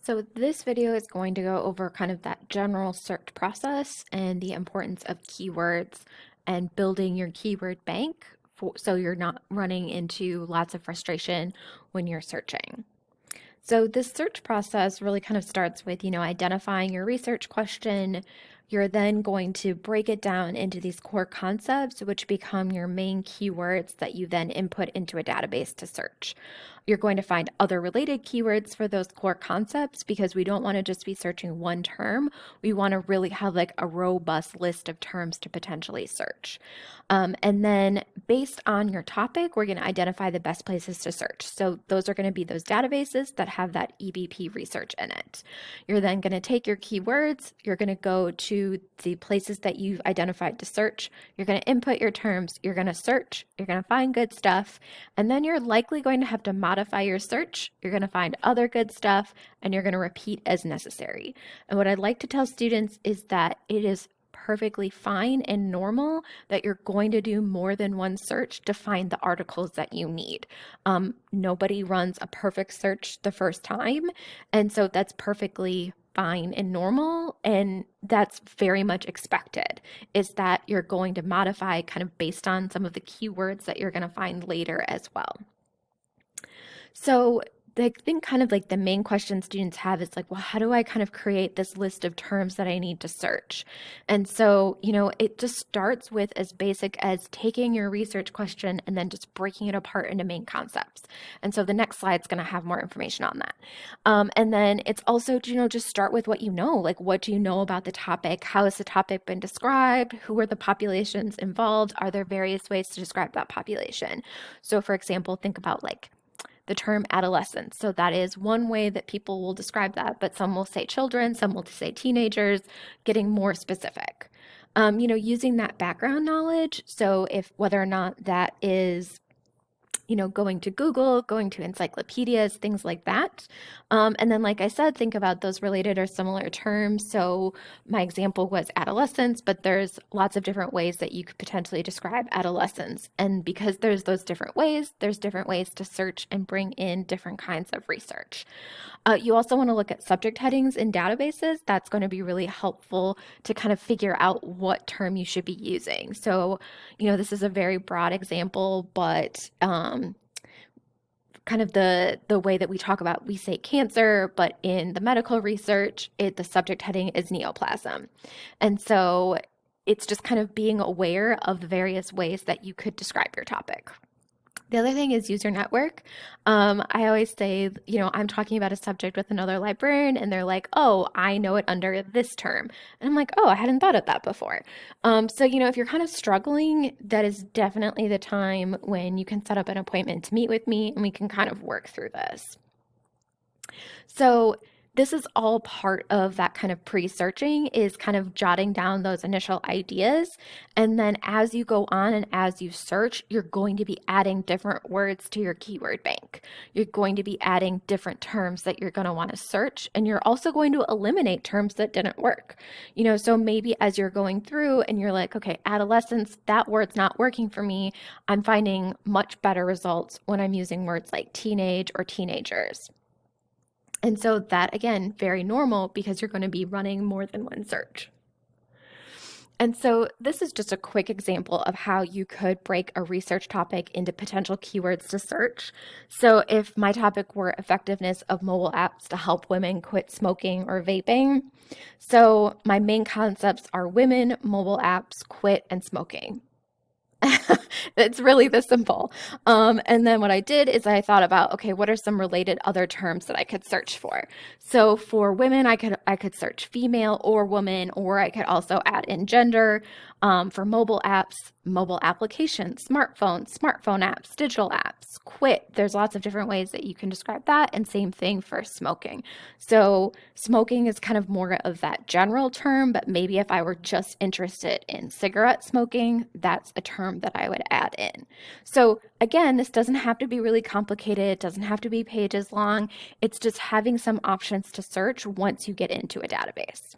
So this video is going to go over kind of that general search process and the importance of keywords and building your keyword bank so you're not running into lots of frustration when you're searching. So this search process really kind of starts with, identifying your research question. You're then going to break it down into these core concepts, which become your main keywords that you then input into a database to search. You're going to find other related keywords for those core concepts because we don't want to just be searching one term. We want to really have like a robust list of terms to potentially search. And then based on your topic, we're going to identify the best places to search. So those are going to be those databases that have that EBP research in it. You're then going to take your keywords, you're going to go to the places that you've identified to search, you're going to input your terms, you're going to search, you're going to find good stuff, and then you're likely going to have to modify your search, you're going to find other good stuff, and you're going to repeat as necessary. And what I'd like to tell students is that it is perfectly fine and normal that you're going to do more than one search to find the articles that you need. Nobody runs a perfect search the first time, and so that's perfectly fine and normal, and that's very much expected, is that you're going to modify kind of based on some of the keywords that you're going to find later as well. So I think kind of like the main question students have is like, well, how do I kind of create this list of terms that I need to search? And so, it just starts with as basic as taking your research question and then just breaking it apart into main concepts. And so the next slide is going to have more information on that. And then it's also, just start with what you know, like what do you know about the topic? How has the topic been described? Who are the populations involved? Are there various ways to describe that population? So for example, think about like the term adolescence. So that is one way that people will describe that, but some will say children, some will say teenagers, getting more specific. Using that background knowledge. So if whether or not that is going to Google, going to encyclopedias, things like that. And then, like I said, think about those related or similar terms. So my example was adolescence, but there's lots of different ways that you could potentially describe adolescence. And because there's those different ways, there's different ways to search and bring in different kinds of research. You also want to look at subject headings in databases. That's going to be really helpful to kind of figure out what term you should be using. So, this is a very broad example, but kind of the way that we talk about, we say cancer, but in the medical research, the subject heading is neoplasm. And so it's just kind of being aware of the various ways that you could describe your topic. The other thing is user network. I always say, I'm talking about a subject with another librarian and they're like, oh, I know it under this term. And I'm like, oh, I hadn't thought of that before. So, if you're kind of struggling, that is definitely the time when you can set up an appointment to meet with me and we can kind of work through this. So this is all part of that kind of pre-searching, is kind of jotting down those initial ideas. And then as you go on and as you search, you're going to be adding different words to your keyword bank. You're going to be adding different terms that you're going to want to search. And you're also going to eliminate terms that didn't work. So maybe as you're going through and you're like, okay, adolescence, that word's not working for me. I'm finding much better results when I'm using words like teenage or teenagers. And so that, again, very normal because you're going to be running more than one search. And so this is just a quick example of how you could break a research topic into potential keywords to search. So if my topic were effectiveness of mobile apps to help women quit smoking or vaping, so my main concepts are women, mobile apps, quit, and smoking. It's really this simple. And then what I did is I thought about, okay, what are some related other terms that I could search for? So for women, I could search female or woman, or I could also add in gender. For mobile apps, mobile applications, smartphone apps, digital apps, quit. There's lots of different ways that you can describe that, and same thing for smoking. So smoking is kind of more of that general term, but maybe if I were just interested in cigarette smoking, that's a term that I would add in. So again, this doesn't have to be really complicated. It doesn't have to be pages long. It's just having some options to search once you get into a database.